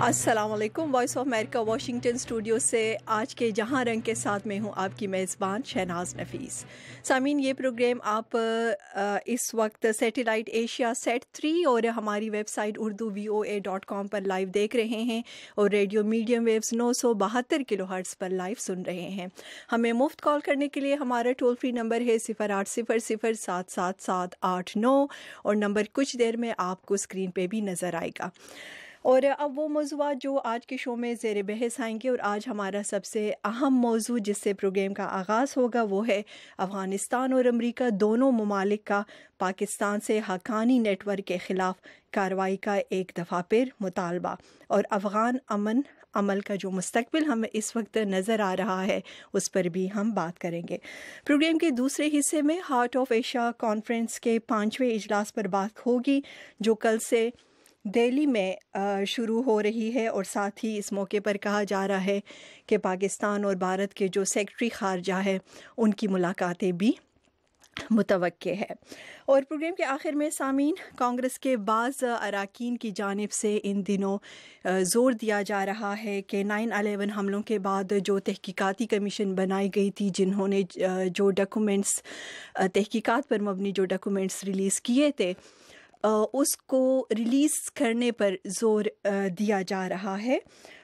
السلام علیکم. Voice of America Washington studio سے آج کے جہاں رنگ کے ساتھ میں ہوں آپ کی میزبان شہناز نفیس. سامعین، یہ پروگرام آپ اس وقت سیٹلائٹ ایشیا سیٹ 3 اور ہماری ویب سائٹ urduvoa.com پر لائیو دیکھ رہے ہیں اور ریڈیو میڈیم ویوز 972 کلو ہرٹز پر لائیو سن رہے ہیں. ہمیں مفت کال کرنے کے لیے ہمارا ٹول فری نمبر ہے 0800077789 اور نمبر کچھ دیر میں آپ کو اسکرین پہ بھی نظر آئے گا. اور اب وہ موضوعات جو آج کے شو میں زیر بحث آئیں گے، اور آج ہمارا سب سے اہم موضوع جس سے پروگرام کا آغاز ہوگا وہ ہے افغانستان اور امریکہ دونوں ممالک کا پاکستان سے حقانی نیٹ ورک کے خلاف کارروائی کا ایک دفعہ پھر مطالبہ، اور افغان امن عمل کا جو مستقبل ہمیں اس وقت نظر آ رہا ہے اس پر بھی ہم بات کریں گے. پروگرام کے دوسرے حصے میں ہارٹ آف ایشیا کانفرنس کے 5ویں اجلاس پر بات ہوگی جو کل سے دہلی میں شروع ہو رہی ہے، اور ساتھ ہی اس موقع پر کہا جا رہا ہے کہ پاکستان اور بھارت کے جو سیکرٹری خارجہ ہے ان کی ملاقاتیں بھی متوقع ہے. اور پروگرام کے آخر میں سامعین، کانگریس کے بعض اراکین کی جانب سے ان دنوں زور دیا جا رہا ہے کہ 9/11 حملوں کے بعد جو تحقیقاتی کمیشن بنائی گئی تھی، جنہوں نے جو ڈاکومنٹس تحقیقات پر مبنی جو ڈاکومنٹس ریلیز کیے تھے، اس کو ریلیز کرنے پر زور دیا جا رہا ہے.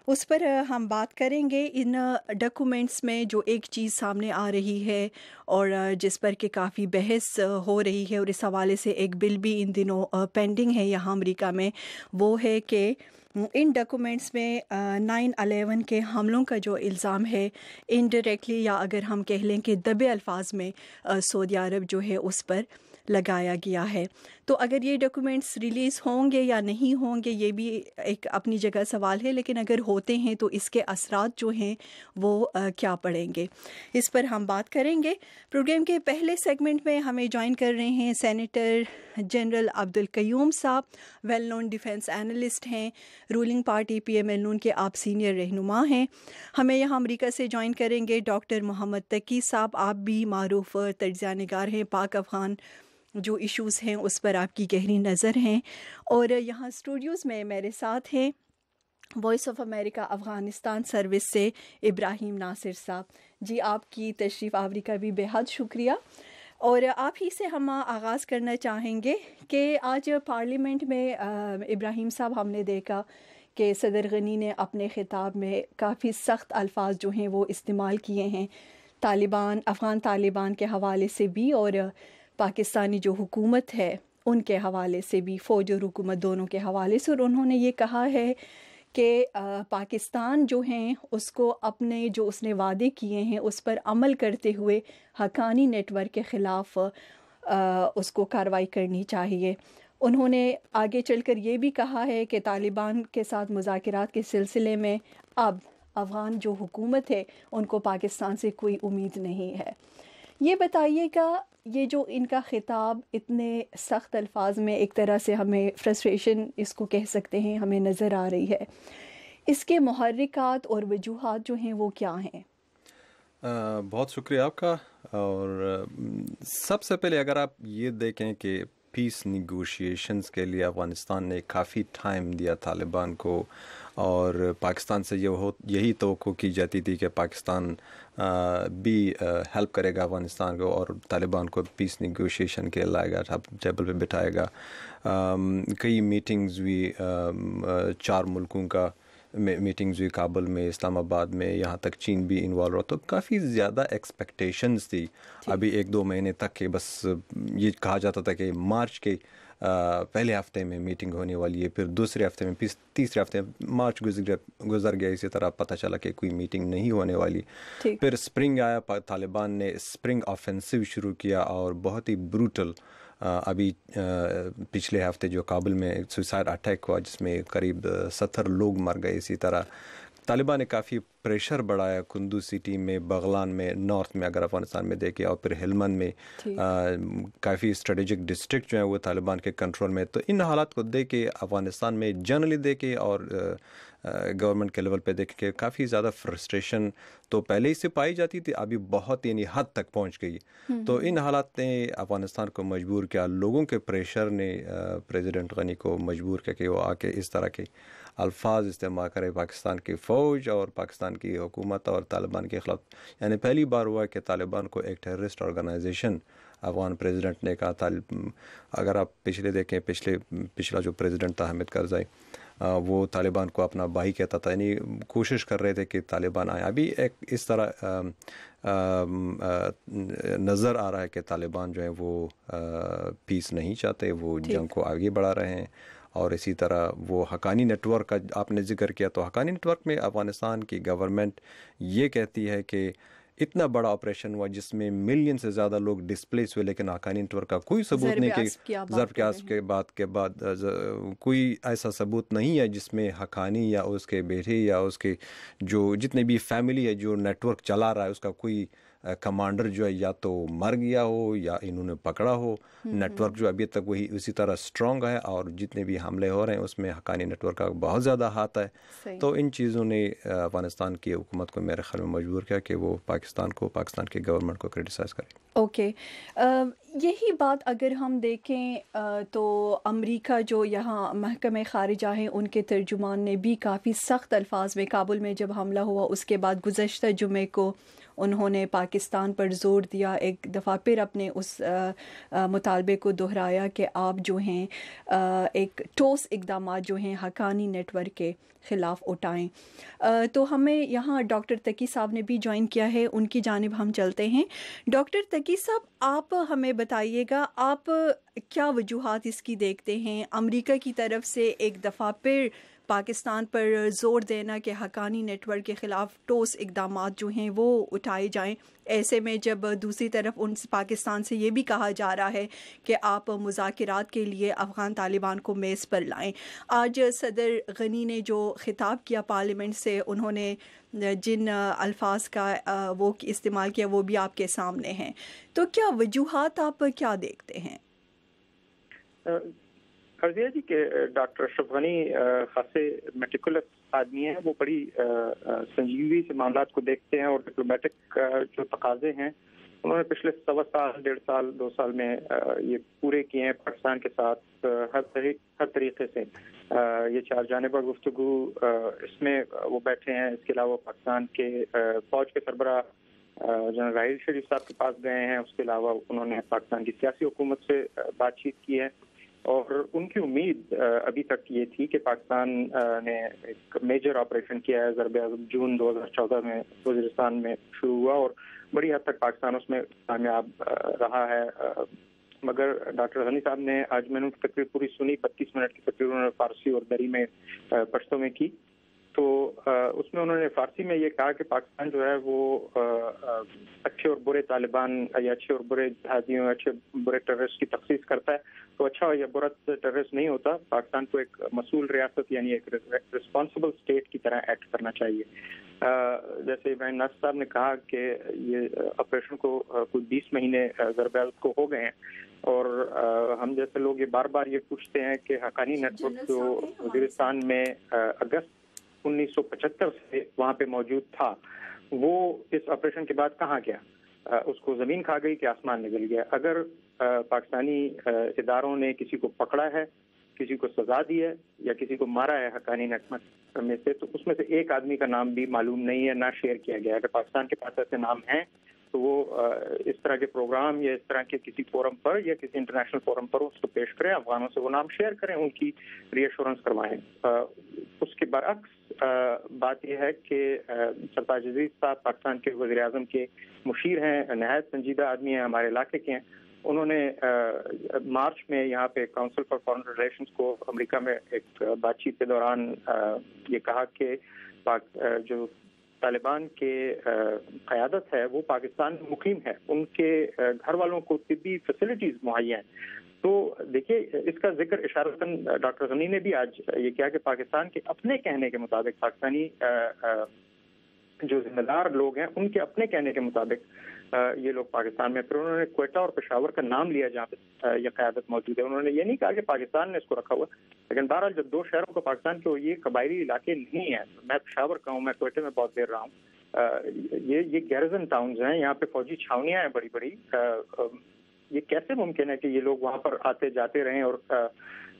اس پر ہم بات کریں گے. ان ڈاکومنٹس میں جو ایک چیز سامنے آ رہی ہے اور جس پر کہ کافی بحث ہو رہی ہے، اور اس حوالے سے ایک بل بھی ان دنوں پینڈنگ ہے یہاں امریکہ میں، وہ ہے کہ ان ڈاکومنٹس میں 9/11 کے حملوں کا جو الزام ہے انڈائریکٹلی، یا اگر ہم کہہ لیں کہ دبے الفاظ میں، سعودی عرب جو ہے اس پر لگایا گیا ہے. تو اگر یہ ڈاکومنٹس ریلیز ہوں گے یا نہیں ہوں گے یہ بھی ایک اپنی جگہ سوال ہے، لیکن اگر ہوتے ہیں تو اس کے اثرات جو ہیں وہ کیا پڑیں گے، اس پر ہم بات کریں گے. پروگرام کے پہلے سیگمنٹ میں ہمیں جوائن کر رہے ہیں سینیٹر جنرل عبدالقیوم صاحب. ویل نون ڈیفنس اینالسٹ ہیں، رولنگ پارٹی PML کے آپ سینئر رہنما ہیں. ہمیں یہاں امریکہ سے جوائن کریں گے ڈاکٹر محمد تقی صاحب. آپ بھی معروف تجزیہ نگار ہیں، پاک افغان جو ایشوز ہیں اس پر آپ کی گہری نظر ہیں. اور یہاں اسٹوڈیوز میں میرے ساتھ ہیں voice of America Afghanistan service سے ابراہیم ناصر صاحب. جی، آپ کی تشریف آوری کا بھی بے حد شکریہ. اور آپ ہی سے ہم آغاز کرنا چاہیں گے کہ آج پارلیمنٹ میں ابراہیم صاحب ہم نے دیکھا کہ صدر غنی نے اپنے خطاب میں کافی سخت الفاظ جو ہیں وہ استعمال کیے ہیں افغان طالبان کے حوالے سے بھی، اور پاکستانی جو حکومت ہے ان کے حوالے سے بھی، فوج اور حکومت دونوں کے حوالے سے. اور انہوں نے یہ کہا ہے کہ پاکستان جو ہیں اس کو اپنے جو اس نے وعدے کیے ہیں اس پر عمل کرتے ہوئے حقانی نیٹ ورک کے خلاف اس کو کارروائی کرنی چاہیے. انہوں نے آگے چل کر یہ بھی کہا ہے کہ طالبان کے ساتھ مذاکرات کے سلسلے میں اب افغان جو حکومت ہے ان کو پاکستان سے کوئی امید نہیں ہے. یہ بتائیے گا، یہ جو ان کا خطاب اتنے سخت الفاظ میں، ایک طرح سے ہمیں فرسٹریشن اس کو کہہ سکتے ہیں ہمیں نظر آ رہی ہے، اس کے محرکات اور وجوہات جو ہیں وہ کیا ہیں؟ بہت شکریہ آپ کا. اور سب سے پہلے اگر آپ یہ دیکھیں کہ پیس نیگوشیشنز کے لیے افغانستان نے کافی ٹائم دیا طالبان کو، اور پاکستان سے یہی توقع کی جاتی تھی کہ پاکستان بھی ہیلپ کرے گا افغانستان کو اور طالبان کو پیس نیگوشیشن کے لائے گا، ٹیبل پہ بٹھائے گا. کئی میٹنگز ہوئی، 4 ملکوں کا میٹنگز ہوئی، کابل میں، اسلام آباد میں، یہاں تک چین بھی انوالو رہا. تو کافی زیادہ ایکسپیکٹیشنز تھی ابھی 1-2 مہینے تک کہ بس یہ کہا جاتا تھا کہ مارچ کے پہلے ہفتے میں میٹنگ ہونے والی ہے، پھر دوسرے ہفتے میں، پھر تیسرے ہفتے میں. مارچ گزر گیا، اسی طرح پتہ چلا کہ کوئی میٹنگ نہیں ہونے والی. پھر اسپرنگ آیا، طالبان نے اسپرنگ آفینسو شروع کیا اور بہت ہی بروٹل. ابھی پچھلے ہفتے جو کابل میں سوسائڈ اٹیک ہوا جس میں قریب 70 لوگ مر گئے. اسی طرح طالبان نے کافی پریشر بڑھایا کندوز سٹی میں، بغلان میں، نارتھ میں اگر افغانستان میں دیکھیں، اور پھر ہلمند میں کافی اسٹریٹجک ڈسٹرکٹ جو ہیں وہ طالبان کے کنٹرول میں. تو ان حالات کو دیکھ کے افغانستان میں جنرلی دیکھے اور گورنمنٹ کے لیول پہ دیکھ کے کافی زیادہ فرسٹریشن تو پہلے ہی سے پائی جاتی تھی، ابھی بہت حد تک پہنچ گئی. تو ان حالات نے افغانستان کو مجبور کیا، لوگوں کے پریشر نے پریزیڈنٹ غنی کو مجبور کیا کہ وہ آ کے اس طرح کے الفاظ استعمال کرے پاکستان کی فوج اور پاکستان کی حکومت اور طالبان کے خلاف. یعنی پہلی بار ہوا کہ طالبان کو ایک ٹیررسٹ آرگنائزیشن افغان پریزیڈنٹ نے کہا. اگر آپ پچھلے دیکھیں پچھلا جو پریزیڈنٹ تھا حامد کرزئی, وہ طالبان کو اپنا بھائی کہتا تھا. یعنی کوشش کر رہے تھے کہ طالبان آئیں. ابھی ایک اس طرح نظر آ رہا ہے کہ طالبان جو ہیں وہ پیس نہیں چاہتے, وہ جنگ کو آگے بڑھا رہے ہیں. اور اسی طرح وہ حقانی نیٹ ورک کا آپ نے ذکر کیا, تو حقانی نیٹ ورک میں افغانستان کی گورنمنٹ یہ کہتی ہے کہ اتنا بڑا آپریشن ہوا جس میں ملین سے زیادہ لوگ ڈسپلیس ہوئے, لیکن حقانی نیٹ ورک کا کوئی ثبوت نہیں کہ ضرب کے بعد کوئی ایسا ثبوت نہیں ہے جس میں حقانی یا اس کے بیٹے یا اس کے جو جتنے بھی فیملی ہے جو نیٹ ورک چلا رہا ہے اس کا کوئی کمانڈر جو ہے یا تو مر گیا ہو یا انہوں نے پکڑا ہو. نیٹ ورک جو ابھی تک وہی اسی طرح اسٹرانگ ہے, اور جتنے بھی حملے ہو رہے ہیں اس میں حقانی نیٹ ورک کا بہت زیادہ ہاتھ ہے. تو ان چیزوں نے افغانستان کی حکومت کو میرے خیال میں مجبور کیا کہ وہ پاکستان کی گورنمنٹ کو کرٹیسائز کرے. اوکے, یہی بات اگر ہم دیکھیں تو امریکہ جو یہاں محکمہ خارجہ ہیں ان کے ترجمان نے بھی کافی سخت الفاظ میں کابل میں جب حملہ ہوا اس کے بعد گزشتہ جمعے کو انہوں نے پاکستان پر زور دیا, ایک دفعہ پھر اپنے اس مطالبے کو دہرایا کہ آپ جو ہیں ایک ٹھوس اقدامات جو ہیں حقانی نیٹ ورک کے خلاف اٹھائیں. تو ہمیں یہاں ڈاکٹر تقی صاحب نے بھی جوائن کیا ہے, ان کی جانب ہم چلتے ہیں. ڈاکٹر تقی صاحب, آپ ہمیں بتائیے گا آپ کیا وجوہات اس کی دیکھتے ہیں؟ امریکہ کی طرف سے ایک دفعہ پھر پاکستان پر زور دینا کہ حقانی نیٹ ورک کے خلاف ٹھوس اقدامات جو ہیں وہ اٹھائے جائیں, ایسے میں جب دوسری طرف ان پاکستان سے یہ بھی کہا جا رہا ہے کہ آپ مذاکرات کے لیے افغان طالبان کو میز پر لائیں. آج صدر غنی نے جو خطاب کیا پارلیمنٹ سے, انہوں نے جن الفاظ کا وہ استعمال کیا وہ بھی آپ کے سامنے ہیں. تو کیا وجوہات آپ کیا دیکھتے ہیں؟ فرضیہ جی کہ ڈاکٹر اشرف غنی خاصے میٹیکولس آدمی ہیں, وہ بڑی سنجیدگی سے معاملات کو دیکھتے ہیں اور ڈپلومیٹک جو تقاضے ہیں انہوں نے پچھلے 1.25 سال 1.5 سال 2 سال میں یہ پورے کیے ہیں پاکستان کے ساتھ ہر طریقے سے. یہ 4 جانبہ گفتگو اس میں وہ بیٹھے ہیں. اس کے علاوہ پاکستان کے فوج کے سربراہ جنرل راحیل شریف صاحب کے پاس گئے ہیں. اس کے علاوہ انہوں نے پاکستان کی سیاسی حکومت سے بات چیت کی ہے, اور ان کی امید ابھی تک یہ تھی کہ پاکستان نے ایک میجر آپریشن کیا ہے. ضرب عضب جون 2014 میں وزیرستان میں شروع ہوا اور بڑی حد تک پاکستان اس میں کامیاب رہا ہے. مگر ڈاکٹر غنی صاحب نے, آج میں نے ان کی تقریر پوری سنی, 32 منٹ کی تقریر انہوں نے فارسی اور دری میں پشتو میں کی. تو اس میں انہوں نے فارسی میں یہ کہا کہ پاکستان جو ہے وہ اچھے اور برے طالبان یا اچھے اور برے جہادیوں, اچھے برے ٹیررسٹ کی تخصیص کرتا ہے. تو اچھا یا برا ٹیررسٹ نہیں ہوتا, پاکستان کو ایک مسئول ریاست یعنی ایک رسپانسبل اسٹیٹ کی طرح ایکٹ کرنا چاہیے. جیسے ابراہیم ناصر صاحب نے کہا کہ یہ آپریشن کو کچھ 20 مہینے ضرب عضب کو ہو گئے ہیں, اور ہم جیسے لوگ یہ بار بار یہ پوچھتے ہیں کہ حقانی نیٹ ورک جو وزیرستان میں اگست 1975 سے وہاں پہ موجود تھا وہ اس آپریشن کے بعد کہاں گیا؟ اس کو زمین کھا گئی کہ آسمان نگل گیا؟ اگر پاکستانی اداروں نے کسی کو پکڑا ہے, کسی کو سزا دی ہے یا کسی کو مارا ہے حقانی نیٹ ورک میں سے, تو اس میں سے ایک آدمی کا نام بھی معلوم نہیں ہے, نہ شیئر کیا گیا. اگر پاکستان کے پاس ایسے نام ہیں تو وہ اس طرح کے پروگرام یا اس طرح کے کسی فورم پر یا کسی انٹرنیشنل فورم پر اس کو پیش کریں, افغانوں سے وہ نام شیئر کریں, ان کی ری ایشورنس کروائیں. اس کے برعکس بات یہ ہے کہ سرتاج عزیز صاحب پاکستان کے وزیر اعظم کے مشیر ہیں, نہایت سنجیدہ آدمی ہیں, ہمارے علاقے کے ہیں. انہوں نے مارچ میں یہاں پہ کاؤنسل فار فارن ریلیشنز کو امریکہ میں ایک بات چیت کے دوران یہ کہا کہ جو طالبان کے قیادت ہے وہ پاکستان میں مقیم ہے, ان کے گھر والوں کو طبی فیسلٹیز مہیا ہیں. تو دیکھیے اس کا ذکر اشارتاً ڈاکٹر غنی نے بھی آج یہ کیا کہ پاکستان کے اپنے کہنے کے مطابق, پاکستانی جو ذمہ دار لوگ ہیں ان کے اپنے کہنے کے مطابق یہ لوگ پاکستان میں, پھر انہوں نے کوئٹہ اور پشاور کا نام لیا جہاں پہ یہ قیادت موجود ہے. انہوں نے یہ نہیں کہا کہ پاکستان نے اس کو رکھا ہوا, لیکن بہرحال جب 2 شہروں کو پاکستان کے یہ قبائلی علاقے نہیں ہیں, میں پشاور کا ہوں, میں کوئٹہ میں بہت دیر رہا ہوں, یہ گیرزن ٹاؤنز ہیں, یہاں پہ فوجی چھاونیاں ہیں بڑی بڑی. یہ کیسے ممکن ہے کہ یہ لوگ وہاں پر آتے جاتے رہیں اور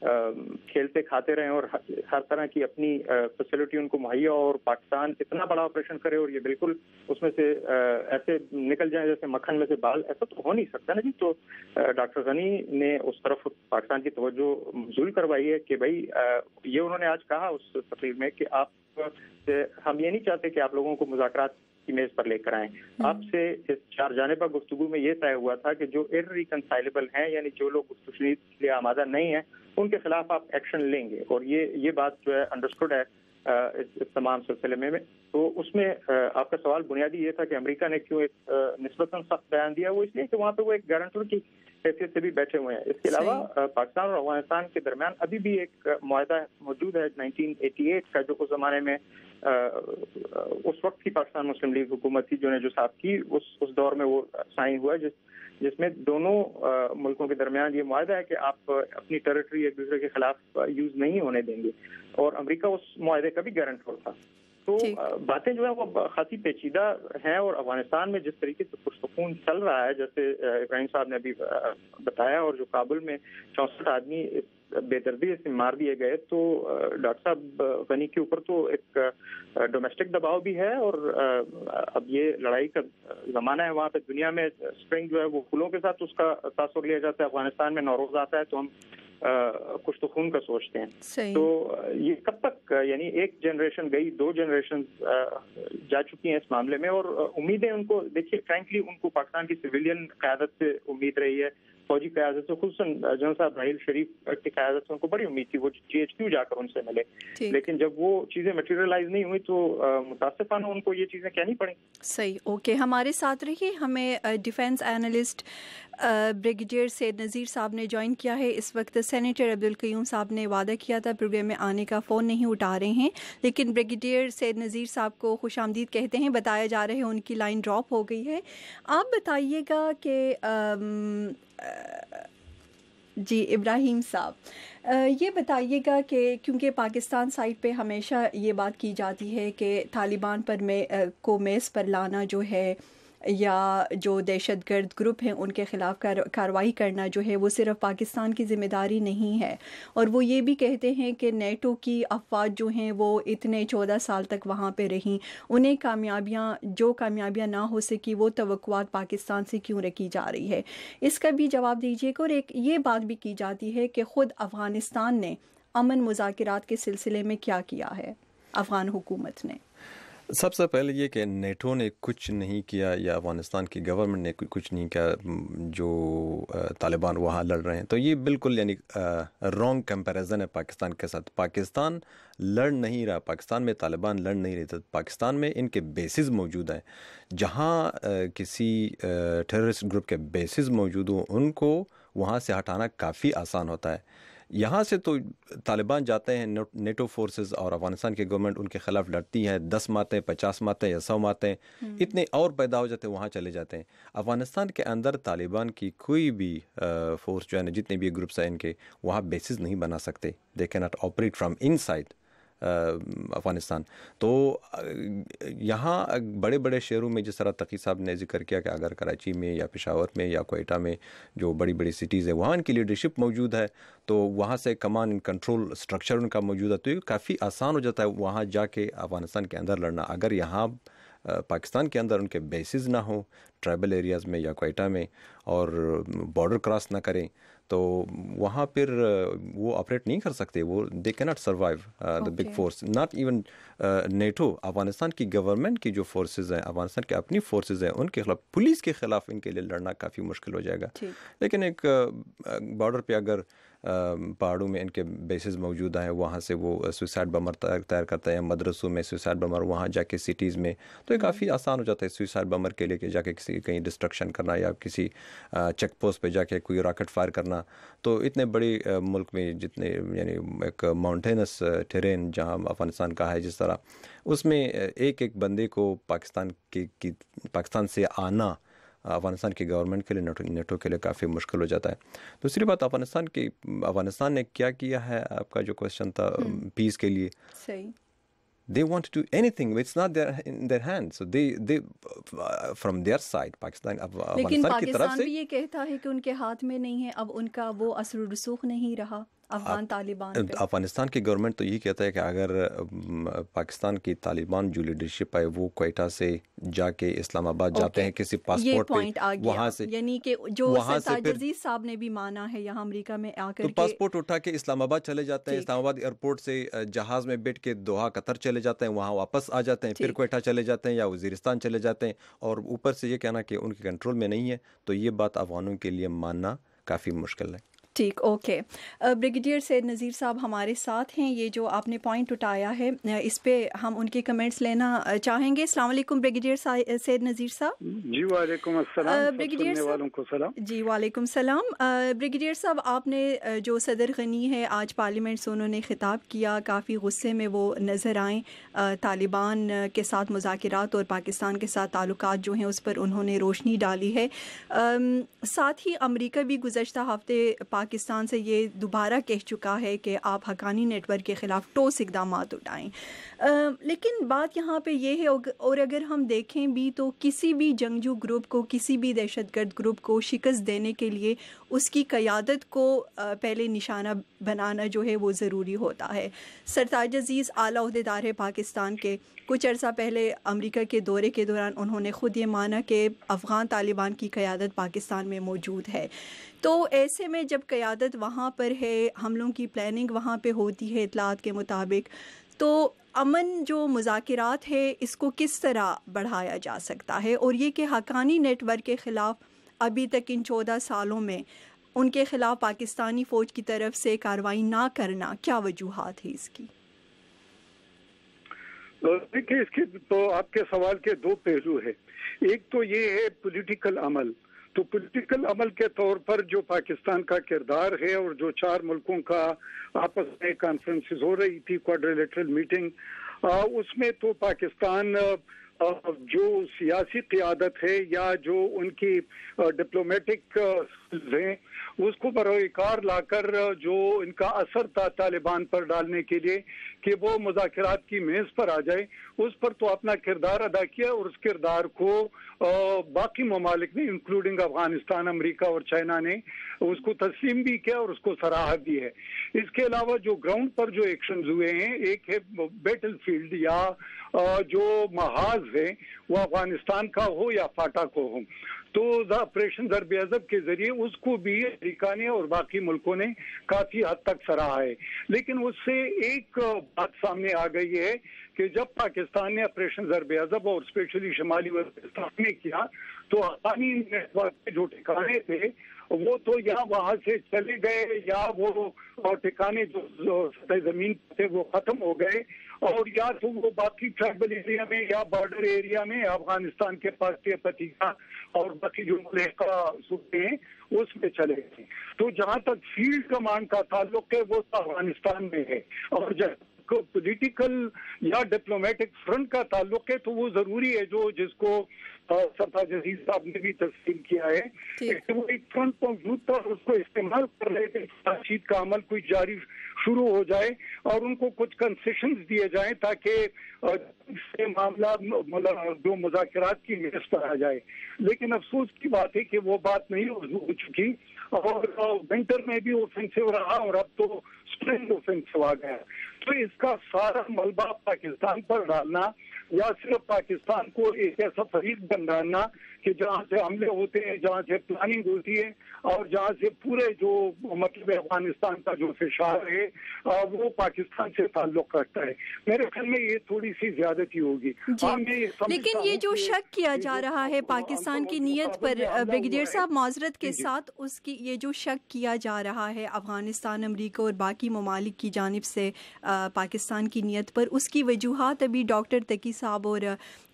کھیلتے کھاتے رہیں اور ہر طرح کی اپنی فیسلٹی ان کو مہیا اور پاکستان اتنا بڑا آپریشن کرے اور یہ بالکل اس میں سے ایسے نکل جائیں جیسے مکھن میں سے بال, ایسا تو ہو نہیں سکتا نا جی. تو ڈاکٹر غنی نے اس طرف پاکستان کی توجہ مبذول کروائی ہے کہ بھائی یہ انہوں نے آج کہا اس تقریر میں کہ آپ ہم یہ نہیں چاہتے کہ آپ لوگوں کو مذاکرات کی میز پر لے کر آئیں. آپ سے اس 4 جانبہ گفتگو میں یہ طے ہوا تھا کہ جو irreconcilable ہیں, یعنی جو لوگ گفتگو کے لیے آمادہ نہیں ہیں, ان کے خلاف آپ ایکشن لیں گے. اور یہ بات جو ہے انڈرسٹوڈ ہے اس تمام سلسلے میں. تو اس میں آپ کا سوال بنیادی یہ تھا کہ امریکہ نے کیوں ایک نسبتاً سخت بیان دیا. وہ اس لیے کہ وہاں پہ وہ ایک گارنٹر کی حیثیت سے بھی بیٹھے ہوئے ہیں. اس کے علاوہ پاکستان اور افغانستان کے درمیان ابھی بھی ایک معاہدہ موجود ہے 1988 کا, جو اس زمانے میں اس وقت کی پاکستان مسلم لیگ حکومت تھی جو صاحب کی, اس دور میں وہ سائن ہوا, جس میں دونوں ملکوں کے درمیان یہ معاہدہ ہے کہ آپ اپنی ٹیریٹری ایک دوسرے کے خلاف یوز نہیں ہونے دیں گے, اور امریکہ اس معاہدے کا بھی گارنٹر تھا. تو باتیں جو ہیں وہ خاصی پیچیدہ ہیں, اور افغانستان میں جس طریقے سے پرسکون چل رہا ہے, جیسے ابراہیم صاحب نے ابھی بتایا, اور جو کابل میں 64 آدمی بے دردی سے مار دیے گئے, تو ڈاکٹر صاحب غنی کے اوپر تو ایک ڈومیسٹک دباؤ بھی ہے. اور اب یہ لڑائی کا زمانہ ہے وہاں پہ, دنیا میں اسپرنگ جو ہے وہ پھولوں کے ساتھ اس کا تاثر لیا جاتا ہے. افغانستان میں نوروز آتا ہے تو ہم کچھ تو خون کا سوچتے ہیں. تو یہ کب تک, یعنی ایک جنریشن گئی, 2 جنریشن جا چکی ہیں اس معاملے میں, اور امیدیں ان کو دیکھیے فرینکلی ان کو پاکستان کی سویلین قیادت سے امید رہی ہے, فوجی قیادت سے, خصوصاً جنرل صاحب راحیل شریف کی قیادت سے ان کو بڑی امید تھی, وہ GHQ جا کر ان سے ملے. لیکن جب وہ چیزیں میٹیریلائز نہیں ہوئی تو متاسفانہ ان کو یہ چیزیں کہنی پڑیں. صحیح, اوکے, ہمارے ساتھ رہیے. ہمیں ڈیفینس اینالسٹ بریگیڈیئر سید نذیر صاحب نے جوائن کیا ہے اس وقت. سینیٹر عبدالقیوم صاحب نے وعدہ کیا تھا پروگرام میں آنے کا, فون نہیں اٹھا رہے ہیں, لیکن بریگیڈیئر سید نذیر صاحب کو خوش آمدید کہتے ہیں. بتایا جا رہا ہے ان کی لائن ڈراپ ہو گئی ہے. آپ بتائیے گا کہ جی ابراہیم صاحب یہ بتائیے گا کہ کیونکہ پاکستان سائڈ پہ ہمیشہ یہ بات کی جاتی ہے کہ طالبان پر کو میز پر لانا جو ہے, یا جو دہشت گرد گروپ ہیں ان کے خلاف کارروائی کرنا جو ہے وہ صرف پاکستان کی ذمہ داری نہیں ہے. اور وہ یہ بھی کہتے ہیں کہ نیٹو کی افواج جو ہیں وہ اتنے 14 سال تک وہاں پہ رہیں, انہیں کامیابیاں نہ ہو سکی, وہ توقعات پاکستان سے کیوں رکھی جا رہی ہے. اس کا بھی جواب دیجیے گا. اور ایک یہ بات بھی کی جاتی ہے کہ خود افغانستان نے امن مذاکرات کے سلسلے میں کیا کیا ہے, افغان حکومت نے. سب سے پہلے یہ کہ نیٹو نے کچھ نہیں کیا یا افغانستان کی گورنمنٹ نے کچھ نہیں کیا جو طالبان وہاں لڑ رہے ہیں, تو یہ بالکل یعنی رانگ کمپیریزن ہے پاکستان کے ساتھ. پاکستان لڑ نہیں رہا, پاکستان میں طالبان لڑ نہیں رہے تھے. پاکستان میں ان کے بیسز موجود ہیں, جہاں کسی ٹیررسٹ گروپ کے بیسز موجود ہوں ان کو وہاں سے ہٹانا کافی آسان ہوتا ہے. یہاں سے تو طالبان جاتے ہیں, نیٹو فورسز اور افغانستان کی گورنمنٹ ان کے خلاف لڑتی ہے, 10 مارتے, 50 مارتے یا 100 مارتے, اتنے اور پیدا ہو جاتے ہیں, وہاں چلے جاتے ہیں. افغانستان کے اندر طالبان کی کوئی بھی فورس جو ہے نا, جتنے بھی گروپس ہیں ان کے, وہاں بیسز نہیں بنا سکتے. دے can not operate from in side Afghanistan. تو یہاں بڑے بڑے شہروں میں جس طرح تقی صاحب نے ذکر کیا کہ اگر کراچی میں یا پشاور میں یا کوئٹہ میں جو بڑی بڑی سٹیز ہیں وہاں ان کی لیڈرشپ موجود ہے, تو وہاں سے کمان اینڈ کنٹرول اسٹرکچر ان کا موجود ہے, تو یہ کافی آسان ہو جاتا ہے وہاں جا کے افغانستان کے اندر لڑنا. اگر یہاں پاکستان کے اندر ان کے بیسز نہ ہوں ٹرائبل ایریاز میں یا کوئٹہ میں, اور بارڈر کراس نہ کریں, تو وہاں پھر وہ آپریٹ نہیں کر سکتے. وہ they can not survive the big force, not even NATO. Afghanistan کی گورنمنٹ کی جو فورسز ہیں, افغانستان کی اپنی فورسز ہیں, ان کے خلاف, پولیس کے خلاف ان کے لیے لڑنا کافی مشکل ہو جائے گا. لیکن ایک بارڈر پہ اگر پہاڑوں میں ان کے بیسز موجود ہیں, وہاں سے وہ سوسائڈ بمر تیار کرتے ہیں, مدرسوں میں سوسائڈ بمر, وہاں جا کے سٹیز میں, تو یہ کافی آسان ہو جاتا ہے سوسائڈ بمر کے لیے کہ جا کے کہیں ڈسٹرکشن کرنا یا کسی چیک پوسٹ پہ جا کے کوئی راکٹ فائر کرنا. تو اتنے بڑے ملک میں جتنے یعنی ایک ماؤنٹینس ٹیرین جہاں افغانستان کا ہے جس طرح, اس میں ایک بندے کو پاکستان سے آنا افغانستان کی گورنمنٹ کے لیے, نیٹو کے لیے کافی مشکل ہو جاتا ہے. دوسری بات, افغانستان نے کیا ہے, آپ کا جو کوشچن تھا پیس کے لیے, they want to do anything, it's not in their hands, so they from their side Pakistan کی طرف سے. لیکن پاکستان بھی یہ کہتا ہے کہ ان کے ہاتھ میں نہیں ہے, اب ان کا وہ اثر و رسوخ نہیں رہا. افغان طالبان پہ؟ افغانستان کی گورنمنٹ تو یہ کہتا ہے کہ اگر پاکستان کی طالبان جو لیڈرشپ ہے وہ کوئٹہ سے جا کے اسلام آباد جاتے ہیں کسی پاسپورٹ پہ، وہاں سے، یعنی کہ جو سرتاج عزیز صاحب نے بھی مانا ہے یہاں امریکہ میں آ کر تو پاسپورٹ اٹھا کے اسلام آباد چلے جاتے ہیں، اسلام آباد ایئرپورٹ سے جہاز میں بیٹھ کے دوحہ قطر چلے جاتے ہیں، وہاں واپس آ جاتے ہیں، پھر کوئٹہ چلے جاتے ہیں یا وزیرستان چلے جاتے ہیں، اور اوپر سے یہ کہنا کہ ان کے کنٹرول میں نہیں ہے، تو یہ بات افغانوں کے لیے ماننا کافی مشکل ہے۔ ٹھیک، اوکے۔ بریگیڈیئر سید نذیر صاحب ہمارے ساتھ ہیں، یہ جو آپ نے پوائنٹ اٹھایا ہے اس پہ ہم ان کے کمنٹس لینا چاہیں گے۔ السلام علیکم بریگیڈیئر سید نذیر صاحب۔ جی وعلیکم السلام، بریگیڈیئر سننے والوں کو سلام۔ جی وعلیکم السلام۔ بریگیڈیئر صاحب، آپ نے جو صدر غنی ہے آج پارلیمنٹ سے انہوں نے خطاب کیا، کافی غصے میں وہ نظر آئیں، طالبان کے ساتھ مذاکرات اور پاکستان کے ساتھ تعلقات جو ہیں اس پر انہوں نے روشنی ڈالی ہے۔ ساتھ ہی امریکہ بھی گزشتہ ہفتے پاکستان سے یہ دوبارہ کہہ چکا ہے کہ آپ حقانی نیٹ ورک کے خلاف ٹھوس اقدامات اٹھائیں، لیکن بات یہاں پہ یہ ہے، اور اگر ہم دیکھیں بھی تو کسی بھی جنگجو گروپ کو، کسی بھی دہشت گرد گروپ کو شکست دینے کے لیے اس کی قیادت کو پہلے نشانہ بنانا جو ہے وہ ضروری ہوتا ہے۔ سرتاج عزیز اعلیٰ عہدیدار ہے پاکستان کے، کچھ عرصہ پہلے امریکہ کے دورے کے دوران انہوں نے خود یہ مانا کہ افغان طالبان کی قیادت پاکستان میں موجود ہے، تو ایسے میں جب قیادت وہاں پر ہے، حملوں کی پلاننگ وہاں پہ ہوتی ہے اطلاعات کے مطابق، تو امن جو مذاکرات ہے اس کو کس طرح بڑھایا جا سکتا ہے؟ اور یہ کہ حقانی نیٹ ورک کے خلاف ابھی تک ان 14 سالوں میں ان کے خلاف پاکستانی فوج کی طرف سے کارروائی نہ کرنا، کیا وجوہات ہے اس کی؟ دیکھیں، اس کے تو آپ کے سوال کے دو پہلو ہے۔ ایک تو یہ ہے پولیٹیکل عمل، تو پولیٹیکل عمل کے طور پر جو پاکستان کا کردار ہے اور جو 4 ملکوں کا آپس میں کانفرنسز ہو رہی تھی، کوادریلیٹرل میٹنگ، اس میں تو پاکستان جو سیاسی قیادت ہے یا جو ان کی ڈپلومیٹک ہیں اس کو بروئے کار لا کر جو ان کا اثر تھا طالبان پر ڈالنے کے لیے کہ وہ مذاکرات کی میز پر آ جائے، اس پر تو اپنا کردار ادا کیا، اور اس کردار کو باقی ممالک نے انکلوڈنگ افغانستان، امریکہ اور چائنا نے اس کو تسلیم بھی کیا اور اس کو سراہا بھی ہے۔ اس کے علاوہ جو گراؤنڈ پر جو ایکشنز ہوئے ہیں، ایک ہے بیٹل فیلڈ یا جو محاذ ہے وہ افغانستان کا ہو یا فاٹا کو ہو، تو آپریشن ضرب عضب کے ذریعے اس کو بھی امریکہ نے اور باقی ملکوں نے کافی حد تک سراہا ہے۔ لیکن اس سے ایک بات سامنے آ گئی ہے کہ جب پاکستان نے آپریشن ضرب عضب اور اسپیشلی شمالی وزیرستان میں کیا تو حقانی نیٹ ورک کے جو ٹھکانے تھے وہ تو یا وہاں سے چلے گئے یا وہ ٹھکانے جو سطح زمین تھے وہ ختم ہو گئے، اور یا تو وہ باقی ٹرائبل ایریا میں یا بارڈر ایریا میں افغانستان کے پاس کے پتیکا اور باقی جو ملک صوبے ہیں اس میں چلے گئے۔ تو جہاں تک فیلڈ کمانڈ کا تعلق ہے وہ افغانستان میں ہے، اور جب پولیٹیکل یا ڈپلومیٹک فرنٹ کا تعلق ہے تو وہ ضروری ہے جو جس کو سرتاج عزیز صاحب نے بھی تسلیم کیا ہے کہ وہ ایک فرنٹ موجود تھا اور اس کو استعمال کر رہے تھے، بات چیت کا عمل کوئی جاری شروع ہو جائے اور ان کو کچھ کنسیشنز دیے جائیں تاکہ سے معاملہ جو مذاکرات کی میز پر آ جائے۔ لیکن افسوس کی بات ہے کہ وہ بات نہیں ہو چکی، اور ونٹر میں بھی اوفینسو رہا اور اب تو اسپرنگ اوفینسو آ گیا۔ تو اس کا سارا ملبہ پاکستان پر ڈالنا یا صرف پاکستان کو ایک ایسا فریق بنانا کہ جہاں سے حملے ہوتے ہیں، جہاں سے پلاننگ ہوتی ہے اور جہاں سے پورے جو مطلب افغانستان کا جو فشار ہے وہ پاکستان سے تعلق رکھتا ہے، میرے خیال میں یہ تھوڑی سی زیادتی ہوگی۔ لیکن یہ جو شک کیا جا رہا ہے پاکستان کی نیت پر، بریگیڈیئر صاحب معذرت کے ساتھ، اس کی یہ جو شک کیا جا رہا ہے افغانستان، امریکہ اور باقی ممالک کی جانب سے پاکستان کی نیت پر، اس کی وجوہات ابھی ڈاکٹر تقی صاحب اور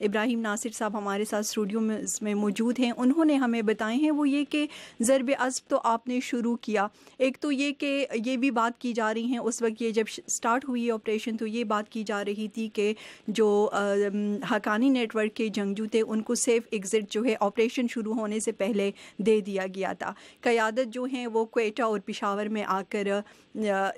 ابراہیم ناصر صاحب ہمارے ساتھ اسٹوڈیو میں موجود ہیں، انہوں نے ہمیں بتائے ہیں۔ وہ یہ کہ ضرب عضب تو آپ نے شروع کیا، ایک تو یہ کہ یہ بھی بات کی جا رہی ہیں اس وقت یہ جب سٹارٹ ہوئی آپریشن تو یہ بات کی جا رہی تھی کہ جو حقانی نیٹ ورک کے جنگجو تھے ان کو سیف ایگزٹ جو ہے آپریشن شروع ہونے سے پہلے دے دیا گیا تھا، قیادت جو ہیں وہ کوئٹہ اور پشاور میں آ کر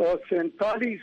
47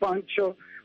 5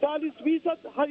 40%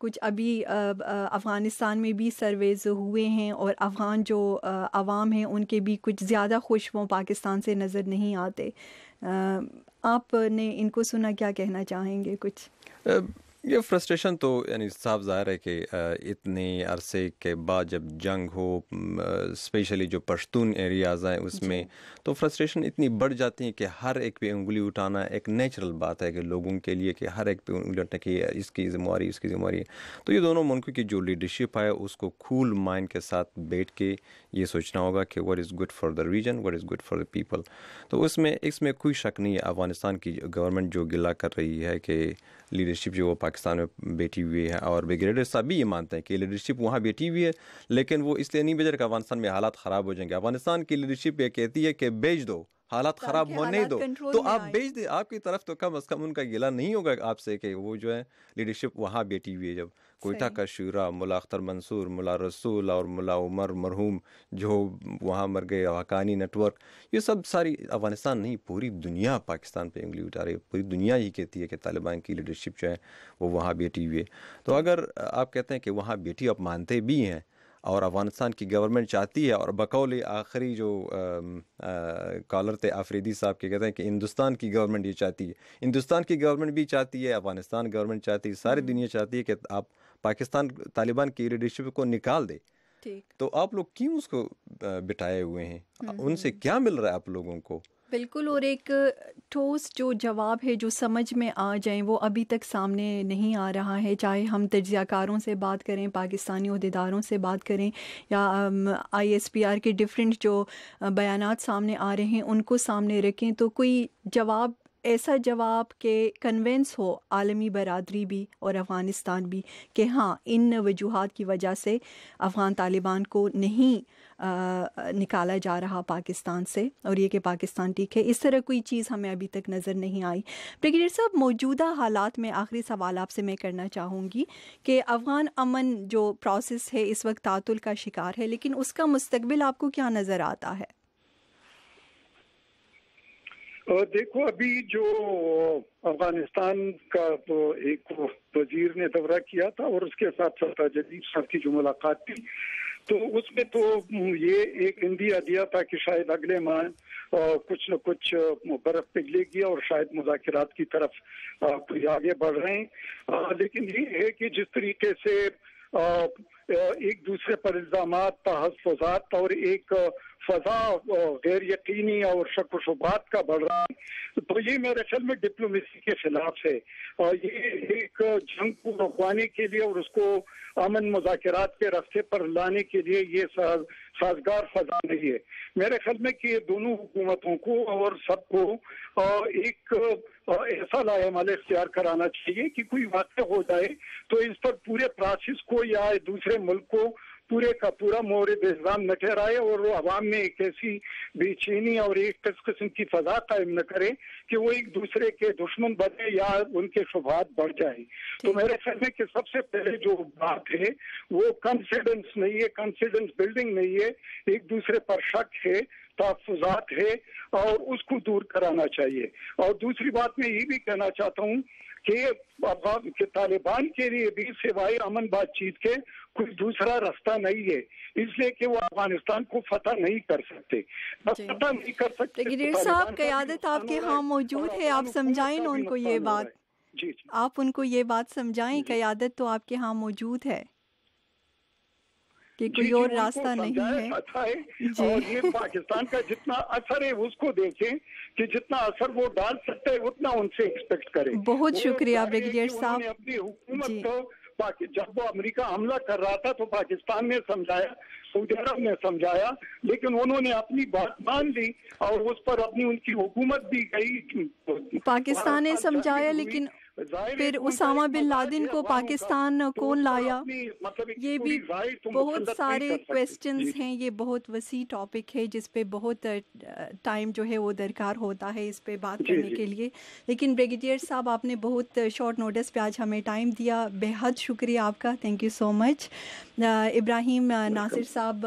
کچھ ابھی افغانستان میں بھی سرویز ہوئے ہیں اور افغان جو عوام ہیں ان کے بھی کچھ زیادہ خوش وہ پاکستان سے نظر نہیں آتے. آپ نے ان کو سنا, کیا کہنا چاہیں گے کچھ؟ یہ فرسٹریشن تو یعنی صاف ظاہر ہے کہ اتنے عرصے کے بعد جب جنگ ہو, اسپیشلی جو پشتون ایریاز ہیں اس میں, تو فرسٹریشن اتنی بڑھ جاتی ہے کہ ہر ایک پہ انگلی اٹھانا ایک نیچرل بات ہے کہ لوگوں کے لیے, کہ ہر ایک پہ انگلی اٹھانا کہ اس کی ذمہ داری, اس کی ذمہ داری. تو یہ دونوں ملکوں کی جو لیڈرشپ ہے اس کو کول مائنڈ کے ساتھ بیٹھ کے یہ سوچنا ہوگا کہ what is good for the region, what is good for the people. تو اس میں کوئی شک نہیں ہے. افغانستان کی گورنمنٹ جو گلہ کر رہی ہے کہ لیڈرشپ جو وہ پاکستان میں بیٹھی ہوئی ہے, اور بریگیڈیئر صاحب بھی یہ مانتے ہیں کہ لیڈرشپ وہاں بیٹھی ہوئی ہے, لیکن وہ اس لیے نہیں بھیج رہے کہ افغانستان میں حالات خراب ہو جائیں گے. افغانستان کی لیڈرشپ یہ کہتی ہے کہ بیچ دو, حالات خراب ہونے دو, تو آپ بیچ دیں. آپ کی طرف تو کم از کم ان کا گلہ نہیں ہوگا آپ سے کہ وہ جو ہے لیڈرشپ وہاں بیٹھی ہوئی ہے. جب کوئٹہ کا شورا, ملا اختر منصور, ملا رسول اور ملا عمر مرحوم جو وہاں مر گئے, حقانی نیٹ ورک, یہ سب ساری افغانستان نہیں پوری دنیا پاکستان پہ انگلی اٹھا رہی ہے. پوری دنیا ہی کہتی ہے کہ طالبان کی لیڈرشپ جو ہے وہ وہاں بیٹھی ہوئی ہے. تو اگر آپ کہتے ہیں کہ وہاں بیٹھی, آپ مانتے بھی ہیں, اور افغانستان کی گورنمنٹ چاہتی ہے, اور بقول آخری جو کالر تھے آفریدی صاحب کے, کہتے ہیں کہ ہندوستان کی گورنمنٹ یہ چاہتی ہے, ہندوستان کی گورنمنٹ بھی چاہتی ہے, افغانستان گورنمنٹ چاہتی ہے, ساری دنیا چاہتی ہے کہ آپ پاکستان طالبان کی لیڈرشپ کو نکال دے. تو آپ لوگ کیوں اس کو بٹھائے ہوئے ہیں؟ ان سے کیا مل رہا ہے آپ لوگوں کو؟ بالکل, اور ایک ٹھوس جو جواب ہے جو سمجھ میں آ جائیں وہ ابھی تک سامنے نہیں آ رہا ہے. چاہے ہم تجزیہ کاروں سے بات کریں, پاکستانی عہدیداروں سے بات کریں, یا ISPR کے ڈفرینٹ جو بیانات سامنے آ رہے ہیں ان کو سامنے رکھیں, تو کوئی جواب, ایسا جواب کہ کنونس ہو عالمی برادری بھی اور افغانستان بھی کہ ہاں ان وجوہات کی وجہ سے افغان طالبان کو نہیں نکالا جا رہا پاکستان سے, اور یہ کہ پاکستان ٹھیک ہے. اس طرح کوئی چیز ہمیں ابھی تک نظر نہیں آئی. بریگیڈیئر صاحب, موجودہ حالات میں آخری سوال آپ سے میں کرنا چاہوں گی کہ افغان امن جو پروسیس ہے اس وقت تعطل کا شکار ہے, لیکن اس کا مستقبل آپ کو کیا نظر آتا ہے؟ دیکھو, ابھی جو افغانستان کا ایک وزیر نے دورہ کیا تھا اور اس کے ساتھ سرتاج جدید صاحب کی جو ملاقات تھی, تو اس میں تو یہ ایک اندیا دیا تھا کہ شاید اگلے ماہ کچھ نہ کچھ برف پگھلے گی اور شاید مذاکرات کی طرف کوئی آگے بڑھ رہے ہیں. لیکن یہ ہے کہ جس طریقے سے ایک دوسرے پر الزامات, تحفظات اور ایک فضا غیر یقینی اور شک و شبہات کا بڑھ رہا ہے, تو یہ میرے خیال میں ڈپلومیسی کے خلاف ہے. اور یہ ایک جنگ کو رکوانے کے لیے اور اس کو امن مذاکرات کے راستے پر لانے کے لیے یہ سازگار فضا نہیں ہے. میرے خیال میں کہ دونوں حکومتوں کو اور سب کو ایک ایسا لائحہ عمل اختیار کرانا چاہیے کہ کوئی واقع ہو جائے تو اس پر پورے پروسیس کو یا دوسرے ملک کو پورے کا پورا مورد الزام نہ ٹھہرائے اور وہ عوام میں ایک ایسی بے چینی اور ایک قسم کی فضا قائم نہ کرے کہ وہ ایک دوسرے کے دشمن بنے یا ان کے شبہات بڑھ جائیں. تو میرے خیال میں کہ سب سے پہلے جو بات ہے وہ کانفیڈنس نہیں ہے, کانفیڈنس بلڈنگ نہیں ہے, ایک دوسرے پر شک ہے, تحفظات ہے, اور اس کو دور کرانا چاہیے. اور دوسری بات میں یہ بھی کہنا چاہتا ہوں کہ طالبان کے لیے بھی سوائے امن بات چیت کے کوئی دوسرا راستہ نہیں ہے, اس لیے کہ وہ افغانستان کو فتح نہیں کر سکتے. فتح نہیں کر سکتے. بریگیڈیئر صاحب, قیادت آپ کے ہاں موجود ہے, آپ سمجھائیں نا ان کو یہ بات. جی آپ ان کو یہ بات سمجھائیں, قیادت تو آپ کے ہاں موجود ہے کہ کوئی اور راستہ نہیں ہے. اور یہ پاکستان کا جتنا اثر ہے اس کو دیکھیں کہ جتنا اثر وہ ڈال سکتے ہیں اتنا ان سے ایکسپیکٹ کریں. بہت شکریہ بریگیڈیئر صاحب. اپنی حکومت کو جب وہ امریکہ حملہ کر رہا تھا تو پاکستان نے سمجھایا, سعودی عرب نے سمجھایا, لیکن انہوں نے اپنی بات مان لی اور اس پر اپنی ان کی حکومت بھی گئی. پاکستان نے سمجھایا, لیکن پھر اسامہ بن لادن کو پاکستان کون لایا؟ یہ بھی بہت سارے کویسچنز ہیں. یہ بہت وسیع ٹاپک ہے جس پہ بہت ٹائم جو ہے وہ درکار ہوتا ہے اس پہ بات کرنے کے لیے. لیکن بریگیڈیئر صاحب, آپ نے بہت شارٹ نوٹس پہ آج ہمیں ٹائم دیا, بے حد شکریہ آپ کا. تھینک یو سو مچ. ابراہیم ناصر صاحب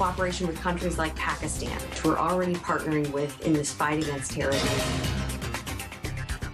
Cooperation with countries like Pakistan, which we're already partnering with in this fight against terrorism.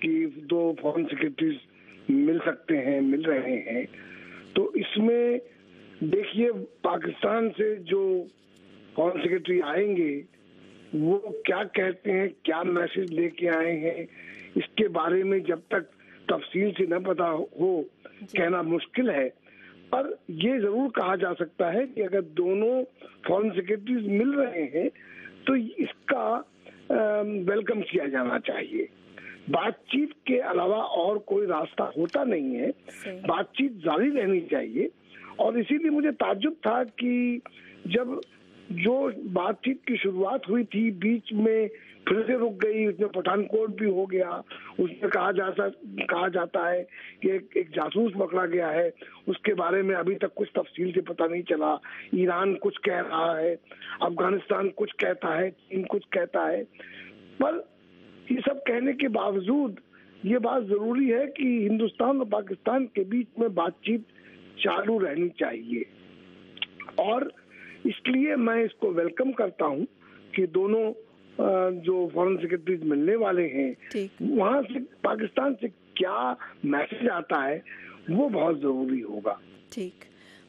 کہ 2 فارن سیکرٹریز مل سکتے ہیں، مل رہے ہیں، تو اس میں دیکھیے پاکستان سے جو فارن سیکرٹری آئیں گے وہ کیا کہتے ہیں، کیا میسج لے کے آئے ہیں، اس کے بارے میں جب تک تفصیل سے نہ پتا ہو کہنا مشکل ہے. پر یہ ضرور کہا جا سکتا ہے کہ اگر دونوں فارن سیکرٹریز مل رہے ہیں تو اس کا ویلکم کیا جانا چاہیے. بات چیت کے علاوہ اور کوئی راستہ ہوتا نہیں ہے، بات چیت جاری رہنی چاہیے. اور اسی لیے مجھے تعجب تھا کہ جب جو بات چیت کی شروعات ہوئی تھی بیچ میں پھر سے رک گئی، اس میں پٹھان کوٹ بھی ہو گیا، اس میں کہا جاتا ہے کہ ایک جاسوس پکڑا گیا ہے، اس کے بارے میں ابھی تک کچھ تفصیل سے پتہ نہیں چلا. ایران کچھ کہہ رہا ہے، افغانستان کچھ کہتا ہے، چین کچھ کہتا ہے. پر یہ سب کہنے کے باوجود یہ بات ضروری ہے کہ ہندوستان اور پاکستان کے بیچ میں بات چیت چالو رہنی چاہیے. اور اس لیے میں اس کو ویلکم کرتا ہوں کہ دونوں جو فارن سیکرٹریز ملنے والے ہیں وہاں سے پاکستان سے کیا میسج آتا ہے وہ بہت ضروری ہوگا. ٹھیک،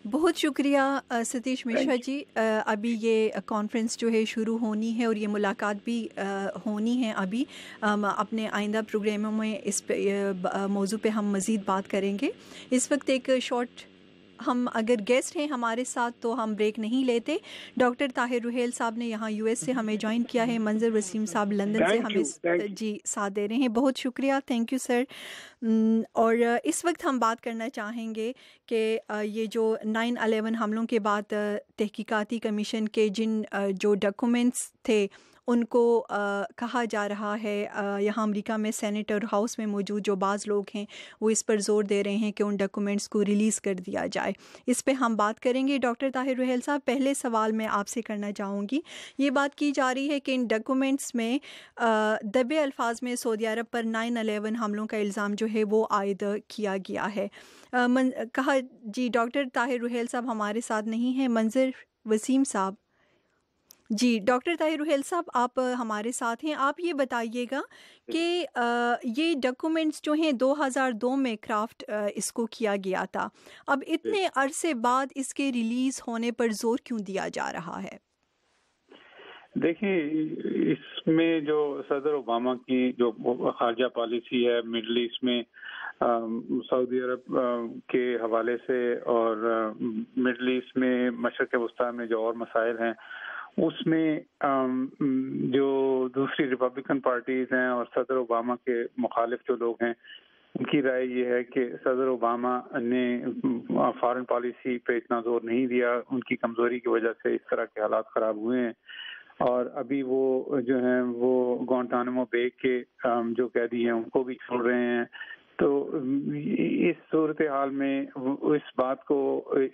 بہت شکریہ ستیش مشرا جی. ابھی یہ کانفرنس جو ہے شروع ہونی ہے اور یہ ملاقات بھی ہونی ہے. ابھی اپنے آئندہ پروگراموں میں اس موضوع پہ ہم مزید بات کریں گے. اس وقت ایک شارٹ ہم اگر گیسٹ ہیں ہمارے ساتھ تو ہم بریک نہیں لیتے. ڈاکٹر طاہر روحیل صاحب نے یہاں یو ایس سے ہمیں جوائن کیا ہے. منظر وسیم صاحب لندن سے ہمیں ساتھ دے رہے ہیں. بہت شکریہ، تھینک یو سر. اور اس وقت ہم بات کرنا چاہیں گے کہ یہ جو 9/11 حملوں کے بعد تحقیقاتی کمیشن کے جن جو ڈاکومنٹس تھے ان کو کہا جا رہا ہے، یہاں امریکہ میں سینٹ اور ہاؤس میں موجود جو بعض لوگ ہیں وہ اس پر زور دے رہے ہیں کہ ان ڈاکومنٹس کو ریلیز کر دیا جائے. اس پہ ہم بات کریں گے. ڈاکٹر طاہر روحیل صاحب، پہلے سوال میں آپ سے کرنا چاہوں گی. یہ بات کی جا رہی ہے کہ ان ڈاکومنٹس میں دبے الفاظ میں سعودی عرب پر 9/11 حملوں کا الزام جو ہے وہ عائد کیا گیا ہے. کہا جی ڈاکٹر طاہر روحیل صاحب ہمارے ساتھ نہیں ہیں. منظر وسیم صاحب جی، ڈاکٹر طاہر روحیل صاحب آپ ہمارے ساتھ ہیں. آپ یہ بتائیے گا کہ یہ ڈاکومنٹس جو ہیں 2002 میں کرافٹ اس کو کیا گیا تھا، اب اتنے عرصے بعد اس کے ریلیز ہونے پر زور کیوں دیا جا رہا ہے؟ دیکھیں، اس میں جو صدر اوباما کی جو خارجہ پالیسی ہے مڈل ایسٹ میں سعودی عرب کے حوالے سے اور مڈل ایسٹ میں مشرق وسطیٰ میں جو اور مسائل ہیں اس میں جو دوسری ریپبلکن پارٹیز ہیں اور صدر اوباما کے مخالف جو لوگ ہیں ان کی رائے یہ ہے کہ صدر اوباما نے فارن پالیسی پہ اتنا زور نہیں دیا، ان کی کمزوری کی وجہ سے اس طرح کے حالات خراب ہوئے ہیں. اور ابھی وہ جو ہیں وہ گوانٹانامو بے کے جو قیدی ہیں ان کو بھی چھوڑ رہے ہیں. تو اس صورتحال میں اس بات کو،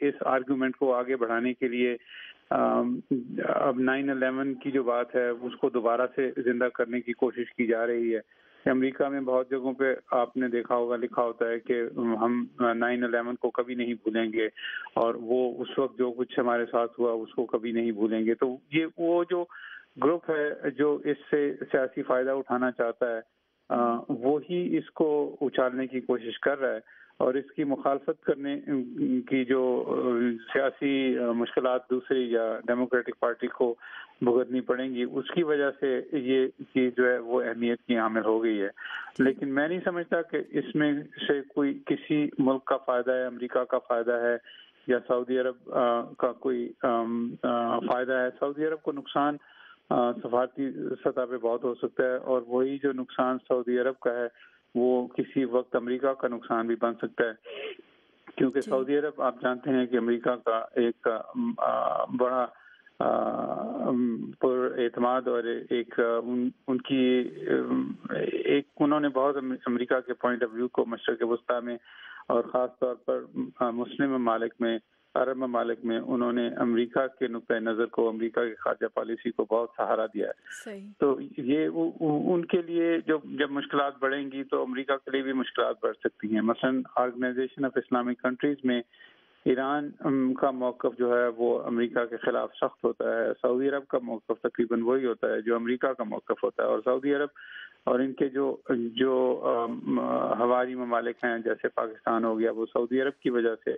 اس آرگومنٹ کو آگے بڑھانے کے لیے اب 9/11 کی جو بات ہے اس کو دوبارہ سے زندہ کرنے کی کوشش کی جا رہی ہے. امریکہ میں بہت جگہوں پہ آپ نے دیکھا ہوگا لکھا ہوتا ہے کہ ہم 9/11 کو کبھی نہیں بھولیں گے اور وہ اس وقت جو کچھ ہمارے ساتھ ہوا اس کو کبھی نہیں بھولیں گے. تو یہ وہ جو گروپ ہے جو اس سے سیاسی فائدہ اٹھانا چاہتا ہے وہی اس کو اچھالنے کی کوشش کر رہا ہے اور اس کی مخالفت کرنے کی جو سیاسی مشکلات دوسری یا ڈیموکریٹک پارٹی کو بھگتنی پڑیں گی اس کی وجہ سے یہ چیز جو ہے وہ اہمیت کی حامل ہو گئی ہے. لیکن میں نہیں سمجھتا کہ اس میں سے کوئی کسی ملک کا فائدہ ہے، امریکہ کا فائدہ ہے یا سعودی عرب کا کوئی فائدہ ہے. سعودی عرب کو نقصان سفارتی سطح پہ بہت ہو سکتا ہے اور وہی جو نقصان سعودی عرب کا ہے وہ کسی وقت امریکہ کا نقصان بھی بن سکتا ہے، کیونکہ سعودی عرب آپ جانتے ہیں کہ امریکہ کا ایک بڑا پر اعتماد اور ایک ان کی ایک انہوں نے بہت امریکہ کے پوائنٹ آف ویو کو مشرق وسطیٰ میں اور خاص طور پر مسلم ممالک میں، عرب ممالک میں انہوں نے امریکہ کے نقطۂ نظر کو، امریکہ کی خارجہ پالیسی کو بہت سہارا دیا ہے. تو یہ ان کے لیے جب مشکلات بڑھیں گی تو امریکہ کے لیے بھی مشکلات بڑھ سکتی ہیں. مثلا آرگنائزیشن آف اسلامک کنٹریز میں ایران کا موقف جو ہے وہ امریکہ کے خلاف سخت ہوتا ہے. سعودی عرب کا موقف تقریباً وہی ہوتا ہے جو امریکہ کا موقف ہوتا ہے. اور سعودی عرب اور ان کے جو ہماری ممالک ہیں جیسے پاکستان ہو گیا وہ سعودی عرب کی وجہ سے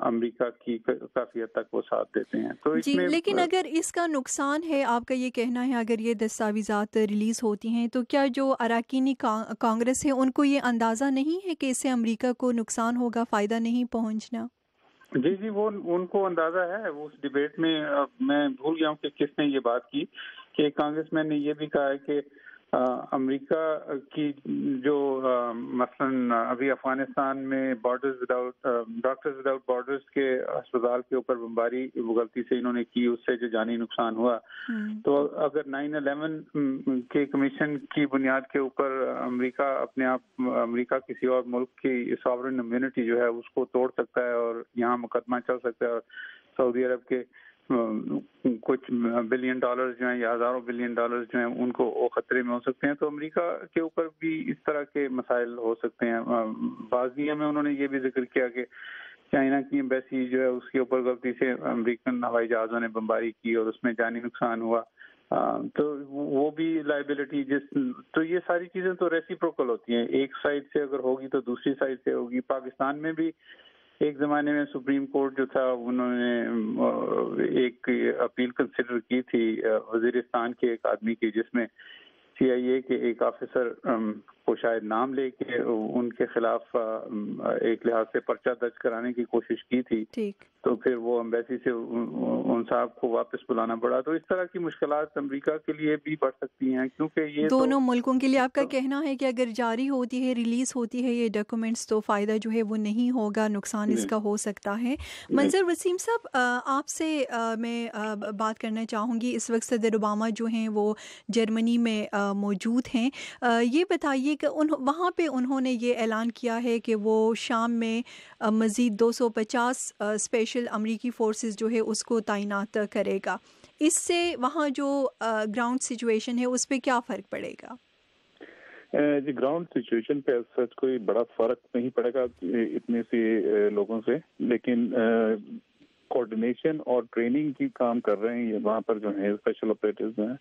امریکہ کی کافی حد تک وہ ساتھ دیتے ہیں. تو جی لیکن اگر اس کا نقصان ہے، آپ کا یہ کہنا ہے اگر یہ دستاویزات ریلیز ہوتی ہیں تو کیا جو اراکینی کانگریس ہے ان کو یہ اندازہ نہیں ہے کہ اس سے امریکہ کو نقصان ہوگا، فائدہ نہیں پہنچنا؟ جی وہ ان کو اندازہ ہے. وہ اس ڈیبیٹ میں میں بھول گیا ہوں کہ کس نے یہ بات کی کہ کانگریس مین نے یہ بھی کہا ہے کہ امریکہ کی جو مثلا ابھی افغانستان میں ڈاکٹرز وداؤٹ بارڈرز کے اسپتال کے اوپر بمباری غلطی سے انہوں نے کی، اس سے جو جانی نقصان ہوا، تو اگر 9/11 کے کمیشن کی بنیاد کے اوپر امریکہ اپنے آپ امریکہ کسی اور ملک کی ساورن امیونٹی جو ہے اس کو توڑ سکتا ہے اور یہاں مقدمہ چل سکتا ہے، اور سعودی عرب کے کچھ بلین ڈالرز جو ہیں یا ہزاروں بلین ڈالرز جو ہیں ان کو وہ خطرے میں ہو سکتے ہیں. تو امریکہ کے اوپر بھی اس طرح کے مسائل ہو سکتے ہیں. بعضیہ میں انہوں نے یہ بھی ذکر کیا کہ چائنا کی ایمبیسی جو ہے اس کے اوپر غلطی سے امریکن ہوائی جہازوں نے بمباری کی اور اس میں جانی نقصان ہوا، تو وہ بھی لائبلٹی تو یہ ساری چیزیں تو ریسیپروکل ہوتی ہیں، ایک سائڈ سے اگر ہوگی تو دوسری سائڈ سے ہوگی. پاکستان میں بھی ایک زمانے میں سپریم کورٹ جو تھا انہوں نے ایک اپیل کنسیڈر کی تھی وزیرستان کے ایک آدمی کی، جس میں CIA کے ایک آفیسر کو شاید نام لے کے ان کے خلاف ایک لحاظ سے پرچہ درج کرانے کی کوشش کی تھی، تو پھر وہ ایمبیسی سے ان صاحب کو واپس بلانا پڑا. تو اس طرح کی مشکلات امریکہ کے لیے بھی بڑھ سکتی ہیں، کیونکہ یہ دونوں ملکوں کے لیے. آپ کا کہنا ہے کہ اگر جاری ہوتی ہے، ریلیز ہوتی ہے یہ ڈاکومنٹس تو فائدہ جو ہے وہ نہیں ہوگا، نقصان اس کا ہو سکتا ہے. منظر وسیم صاحب، آپ سے میں بات کرنا چاہوں گی. اس وقت صدر اوباما جو ہیں وہ جرمنی میں موجود ہیں. یہ بتائیے کہ وہاں پہ انہوں نے یہ اعلان کیا ہے کہ وہ شام میں مزید 250 اسپیشل امریکی فورسز جو ہے اس کو تعینات کرے گا. اس سے وہاں جو گراؤنڈ سچویشن ہے اس پہ کیا فرق پڑے گا؟ جی گراؤنڈ سچویشن پہ سچ کوئی بڑا فرق نہیں پڑے گا اتنے سے لوگوں سے، لیکن کوآرڈینیشن اور ٹریننگ کی کام کر رہے ہیں وہاں پر جو ہیں اسپیشل آپریٹرز ہیں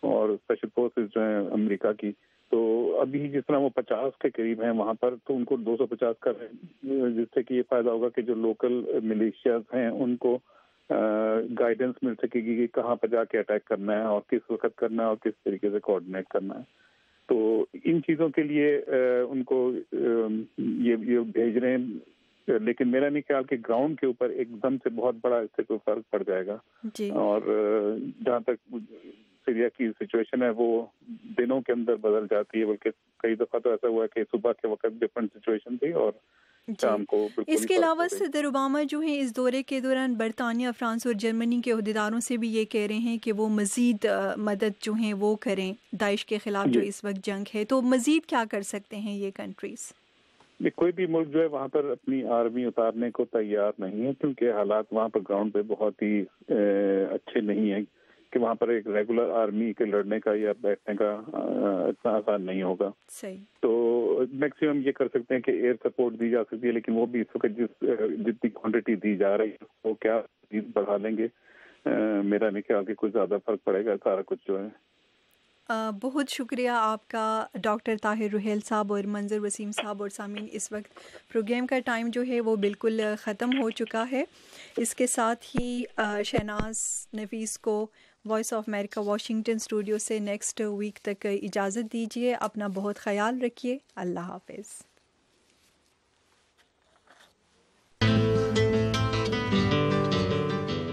اور اسپیشل فورسز جو ہیں امریکہ کی. تو ابھی جس طرح وہ 50 کے قریب ہیں وہاں پر، تو ان کو 250 کر رہے ہیں، جس سے کہ یہ فائدہ ہوگا کہ جو لوکل ملیشیاز ہیں ان کو گائیڈنس مل سکے گی کہ کہاں پہ جا کے اٹیک کرنا ہے اور کس وقت کرنا ہے اور کس طریقے سے کوآرڈینیٹ کرنا ہے. تو ان چیزوں کے لیے ان کو یہ بھیج رہے ہیں، لیکن میرا نہیں خیال کہ گراؤنڈ کے اوپر ایک دم سے بہت بڑا اس سے کوئی فرق پڑ جائے گا. اور جہاں تک سیریا کی سچویشن ہے وہ دنوں کے اندر بدل جاتی ہے، بلکہ کئی دفعہ تو ایسا ہوا ہے کہ صبح کے وقت ڈفرنٹ سچویشن تھی اور شام کو. اس کے علاوہ صدر اوباما جو ہیں اس دورے کے دوران برطانیہ، فرانس اور جرمنی کے عہدیداروں سے بھی یہ کہہ رہے ہیں کہ وہ مزید مدد جو ہیں وہ کریں داعش کے خلاف جو اس وقت جنگ ہے. تو مزید کیا کر سکتے ہیں یہ کنٹریز؟ کوئی بھی ملک جو ہے وہاں پر اپنی آرمی اتارنے کو تیار نہیں ہے، کیونکہ حالات وہاں پر گراؤنڈ پہ بہت ہی اچھے نہیں ہیں کہ وہاں پر ایک ریگولر آرمی کے لڑنے کا یا بیٹھنے کا اتنا آسان نہیں ہوگا. تو میکسیمم یہ کر سکتے ہیں کہ ایئر سپورٹ دی جا سکتی ہے، لیکن وہ بھی اس وقت جتنی کوانٹٹی دی جا رہی ہے وہ کیا بڑھا لیں گے. میرا نہیں خیال کہ کچھ زیادہ فرق پڑے گا سارا کچھ جو ہے. بہت شکریہ آپ کا ڈاکٹر طاہر روحیل صاحب اور منظر وسیم صاحب. اور سامعین، اس وقت پروگرام کا ٹائم جو ہے وہ بالکل ختم ہو چکا ہے. اس کے ساتھ ہی شہناز نفیس کو voice of America Washington studio سے نیکسٹ ویک تک اجازت دیجیے. اپنا بہت خیال رکھیے. اللہ حافظ.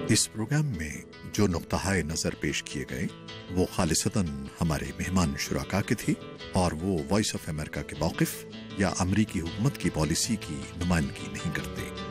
اس پروگرام میں جو نقطہ نظر پیش کیے گئے وہ خالصتاً ہمارے مہمان شرکاء کے تھے اور وہ وائس آف امریکہ کے موقف یا امریکی حکومت کی پالیسی کی نمائندگی نہیں کرتے.